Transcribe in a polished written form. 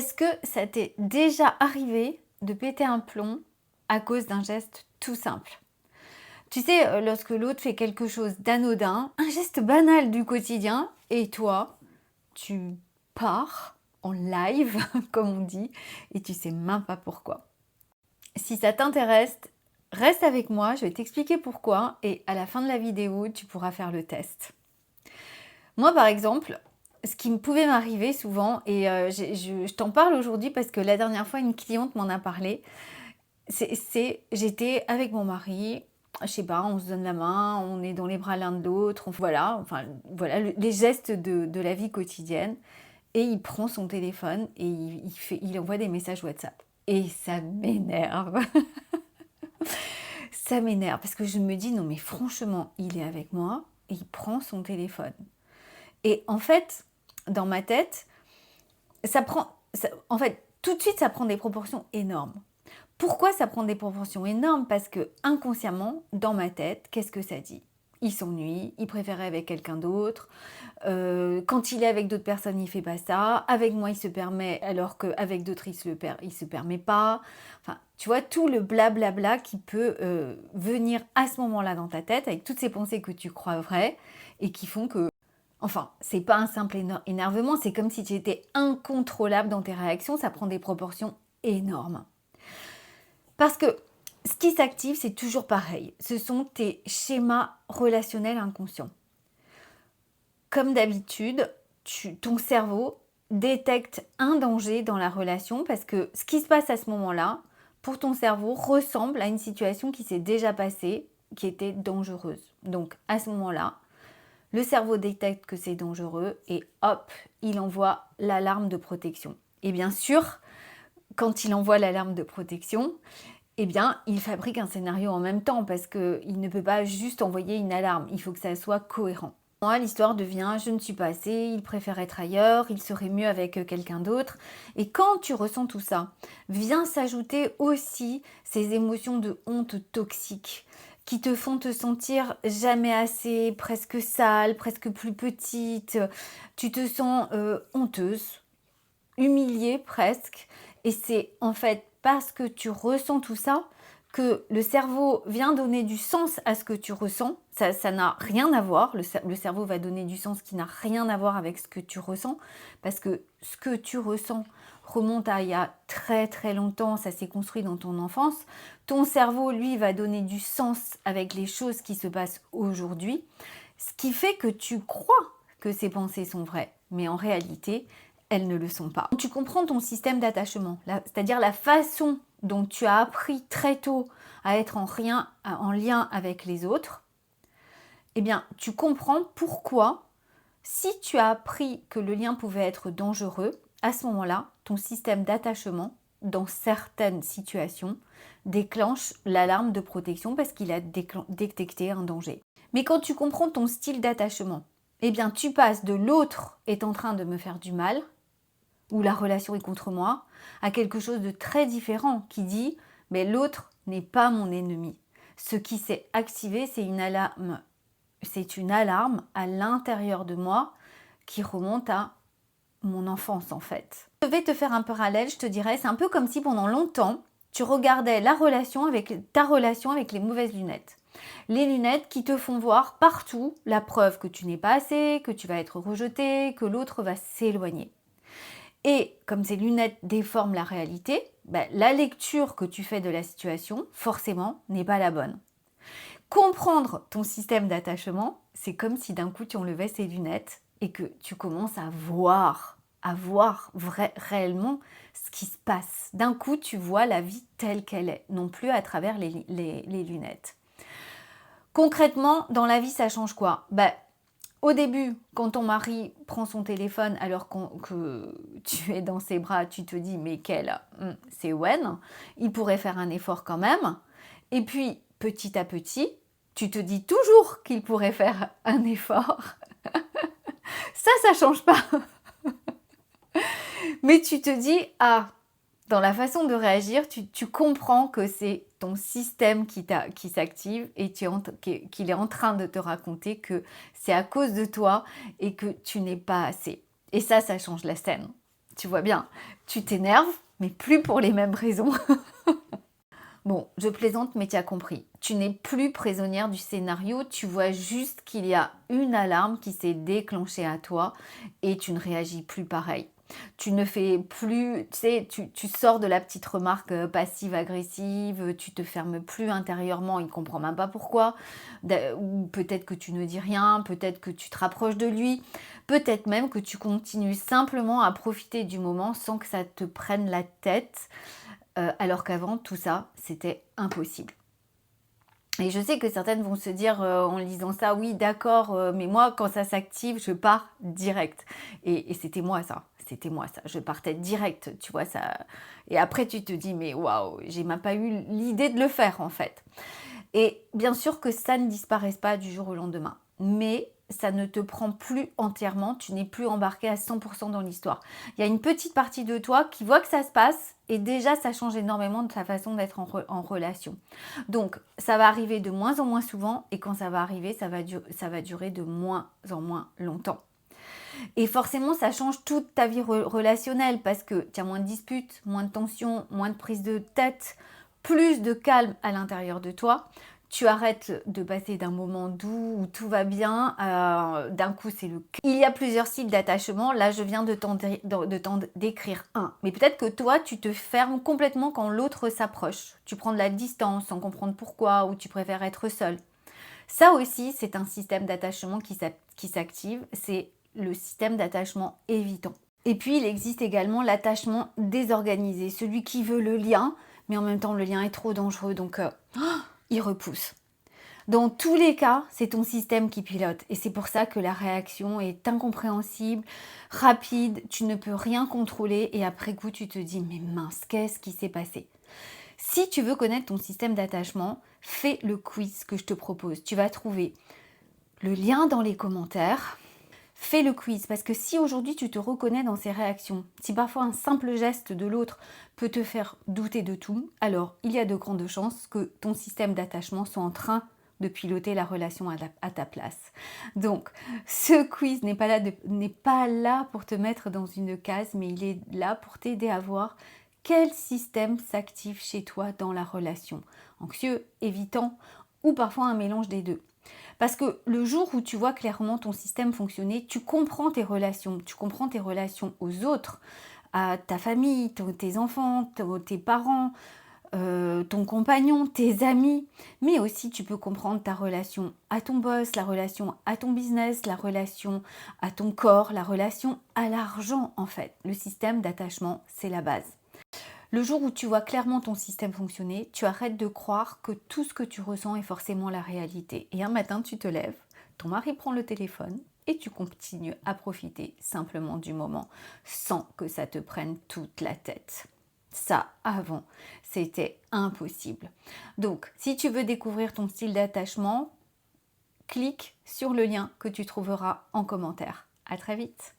Est-ce que ça t'est déjà arrivé de péter un plomb à cause d'un geste tout simple? Tu sais, lorsque l'autre fait quelque chose d'anodin, un geste banal du quotidien, et toi, tu pars en live, comme on dit, et tu sais même pas pourquoi. Si ça t'intéresse, reste avec moi, je vais t'expliquer pourquoi, et à la fin de la vidéo, tu pourras faire le test. Moi, par exemple, ce qui me pouvait m'arriver souvent, et je t'en parle aujourd'hui parce que la dernière fois, une cliente m'en a parlé, j'étais avec mon mari, je sais pas, on se donne la main, on est dans les bras l'un de l'autre, voilà, enfin, voilà, les gestes de la vie quotidienne, et il prend son téléphone et il envoie des messages WhatsApp. Et ça m'énerve. Ça m'énerve parce que je me dis, non mais franchement, il est avec moi et il prend son téléphone. Et en fait, dans ma tête, en fait, tout de suite, ça prend des proportions énormes. Pourquoi ça prend des proportions énormes? Parce que inconsciemment, dans ma tête, qu'est-ce que ça dit? Il s'ennuie, il préférait avec quelqu'un d'autre. Quand il est avec d'autres personnes, il fait pas ça. Avec moi, il se permet, alors qu'avec d'autres, il se permet pas. Enfin, tu vois, tout le blablabla qui peut venir à ce moment-là dans ta tête, avec toutes ces pensées que tu crois vraies et qui font que enfin, c'est pas un simple énervement, c'est comme si tu étais incontrôlable dans tes réactions, ça prend des proportions énormes. Parce que ce qui s'active, c'est toujours pareil. Ce sont tes schémas relationnels inconscients. Comme d'habitude, ton cerveau détecte un danger dans la relation parce que ce qui se passe à ce moment-là, pour ton cerveau, ressemble à une situation qui s'est déjà passée, qui était dangereuse. Donc, à ce moment-là, le cerveau détecte que c'est dangereux et hop, il envoie l'alarme de protection. Et bien sûr, quand il envoie l'alarme de protection, eh bien, il fabrique un scénario en même temps parce qu'il ne peut pas juste envoyer une alarme. Il faut que ça soit cohérent. Moi, l'histoire devient je ne suis pas assez, il préfère être ailleurs, il serait mieux avec quelqu'un d'autre. Et quand tu ressens tout ça, vient s'ajouter aussi ces émotions de honte toxique qui te font te sentir jamais assez, presque sale, presque plus petite. Tu te sens honteuse, humiliée presque. Et c'est en fait parce que tu ressens tout ça que le cerveau vient donner du sens à ce que tu ressens. Ça n'a rien à voir. Le cerveau va donner du sens qui n'a rien à voir avec ce que tu ressens. Parce que ce que tu ressens remonte à il y a très très longtemps. Ça s'est construit dans ton enfance. Ton cerveau, lui, va donner du sens avec les choses qui se passent aujourd'hui. Ce qui fait que tu crois que ces pensées sont vraies. Mais en réalité, elles ne le sont pas. Tu comprends ton système d'attachement, c'est-à-dire la façon dont tu as appris très tôt à être en lien avec les autres, eh bien, tu comprends pourquoi, si tu as appris que le lien pouvait être dangereux, à ce moment-là, ton système d'attachement, dans certaines situations, déclenche l'alarme de protection parce qu'il a détecté un danger. Mais quand tu comprends ton style d'attachement, eh bien, tu passes de l'autre est en train de me faire du mal, où la relation est contre moi, à quelque chose de très différent qui dit mais l'autre n'est pas mon ennemi. Ce qui s'est activé, c'est une alarme à l'intérieur de moi qui remonte à mon enfance en fait. Je vais te faire un parallèle, je te dirais, c'est un peu comme si pendant longtemps, tu regardais ta relation avec les mauvaises lunettes. Les lunettes qui te font voir partout la preuve que tu n'es pas assez, que tu vas être rejeté, que l'autre va s'éloigner. Et comme ces lunettes déforment la réalité, la lecture que tu fais de la situation, forcément, n'est pas la bonne. Comprendre ton système d'attachement, c'est comme si d'un coup tu enlevais ces lunettes et que tu commences à voir réellement ce qui se passe. D'un coup, tu vois la vie telle qu'elle est, non plus à travers les lunettes. Concrètement, dans la vie, ça change quoi? Au début, quand ton mari prend son téléphone alors que tu es dans ses bras, tu te dis mais c'est Wen, il pourrait faire un effort quand même. Et puis petit à petit, tu te dis toujours qu'il pourrait faire un effort. Ça change pas. Mais tu te dis dans la façon de réagir, tu comprends que c'est ton système qui s'active et qu'il est en train de te raconter que c'est à cause de toi et que tu n'es pas assez. Et ça change la scène. Tu vois bien, Tu t'énerves, mais plus pour les mêmes raisons. Bon, je plaisante, mais tu as compris. Tu n'es plus prisonnière du scénario, tu vois juste qu'il y a une alarme qui s'est déclenchée à toi et tu ne réagis plus pareil. Tu ne fais plus, tu sais, tu sors de la petite remarque passive-agressive, tu te fermes plus intérieurement, il ne comprend même pas pourquoi. Ou peut-être que tu ne dis rien, peut-être que tu te rapproches de lui, peut-être même que tu continues simplement à profiter du moment sans que ça te prenne la tête. Alors qu'avant, tout ça, c'était impossible. Et je sais que certaines vont se dire en lisant ça, oui, d'accord, mais moi, quand ça s'active, je pars direct. Et c'était moi ça, je partais direct, tu vois ça. Et après, tu te dis, mais waouh, j'ai même pas eu l'idée de le faire en fait. Et bien sûr que ça ne disparaisse pas du jour au lendemain, mais ça ne te prend plus entièrement, tu n'es plus embarqué à 100% dans l'histoire. Il y a une petite partie de toi qui voit que ça se passe et déjà ça change énormément de ta façon d'être en relation. Donc ça va arriver de moins en moins souvent et quand ça va arriver, ça va durer de moins en moins longtemps. Et forcément, ça change toute ta vie relationnelle parce que tu as moins de disputes, moins de tensions, moins de prise de tête, plus de calme à l'intérieur de toi. Tu arrêtes de passer d'un moment doux où tout va bien, d'un coup c'est le... Il y a plusieurs styles d'attachement, là je viens de t'en décrire un. Mais peut-être que toi tu te fermes complètement quand l'autre s'approche. Tu prends de la distance sans comprendre pourquoi ou tu préfères être seul. Ça aussi c'est un système d'attachement qui s'active, c'est le système d'attachement évitant. Et puis il existe également l'attachement désorganisé, celui qui veut le lien, mais en même temps le lien est trop dangereux, donc il repousse. Dans tous les cas, c'est ton système qui pilote et c'est pour ça que la réaction est incompréhensible, rapide, tu ne peux rien contrôler et après coup tu te dis mais mince, qu'est-ce qui s'est passé? Si tu veux connaître ton système d'attachement, fais le quiz que je te propose. Tu vas trouver le lien dans les commentaires. Fais le quiz parce que si aujourd'hui tu te reconnais dans ces réactions, si parfois un simple geste de l'autre peut te faire douter de tout, alors il y a de grandes chances que ton système d'attachement soit en train de piloter la relation à ta place. Donc, ce quiz n'est pas là pour te mettre dans une case, mais il est là pour t'aider à voir quel système s'active chez toi dans la relation. Anxieux, évitant ou parfois un mélange des deux. Parce que le jour où tu vois clairement ton système fonctionner, tu comprends tes relations aux autres, à ta famille, tes enfants, tes parents, ton compagnon, tes amis, mais aussi tu peux comprendre ta relation à ton boss, la relation à ton business, la relation à ton corps, la relation à l'argent en fait. Le système d'attachement, c'est la base. Le jour où tu vois clairement ton système fonctionner, tu arrêtes de croire que tout ce que tu ressens est forcément la réalité. Et un matin, tu te lèves, ton mari prend le téléphone et tu continues à profiter simplement du moment sans que ça te prenne toute la tête. Ça, avant, c'était impossible. Donc, si tu veux découvrir ton style d'attachement, clique sur le lien que tu trouveras en commentaire. À très vite.